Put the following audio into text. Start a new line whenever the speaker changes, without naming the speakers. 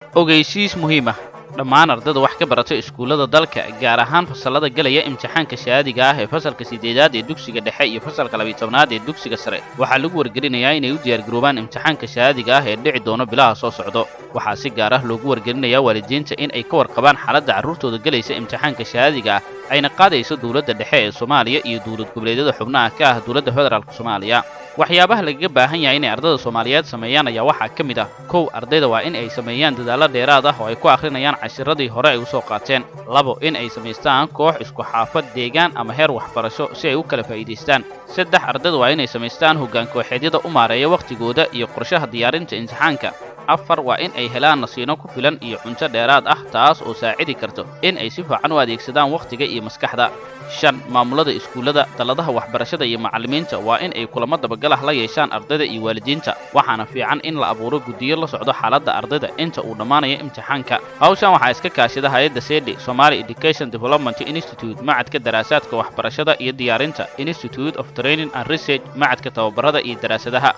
ogeysiis muhiim ah dhammaan ardayda wax ka barata iskuullada dalka gaar ahaan fasalada galaya imtixaanka shahaadiga ah ee fasalka 8aad ee dugsiga dhexe iyo fasalka 12aad ee dugsiga sare waxaa lagu wargelinayaa inay u diyaargaroobaan imtixaanka shahaadiga ah ee dhici doono bilaha soo socdo waxaa si gaar ah loogu wargelinayaa waalidiinta in ay ka warqabaan xaaladda carruurtooda galaysa imtixaanka shahaadiga ah ayna qaadayso dowladda dhexe ee Soomaaliya iyo dowlad goboleedyada xubnaha ka ah dowladda federaalka Soomaaliya waxyaabaha lagaga baahan yahay inay ardayda Soomaaliyeed sameeyaan ayaa waxaa ka mid ah kow ardayda waa in ay sameeyaan dadaalo dheeraad ah oo ay ku akhrinayaan cashiradii hore ay u soo qaateen labo in ay samaystaan koox isku xaafad deegaan ama heer waxbarasho si ay u kala faa'iidaystaan saddex ardayda waa inay samaystaan hoggaan kooxeedyada u maareeya waqtigooda iyo qorshaha diyaarinta imtixaanka afar waa in ay helaan nasiino ku filan iyo cunto dheeraad ah taas oo saacidi karto in ay si fiican u adeegsadaan waqtiga iyo maskaxda shan maamulada iskuullada daladaha waxbarashada iyo macallimiinta waa in ay kulamo dabagalah la yeeshaan ardayda iyo waalidiinta waxaana fiican in la abuuro guddiyo la socdo xaaladda ardayda inta uu dhammaanayo imtixaanka hawshan waxaa iska kaashada hay'adda SEDI Somali Education Development Institute macadka daraasaadka waxbarashada iyo diyaarinta Institute of Training and Research macadka tababarada iyo daraasadaha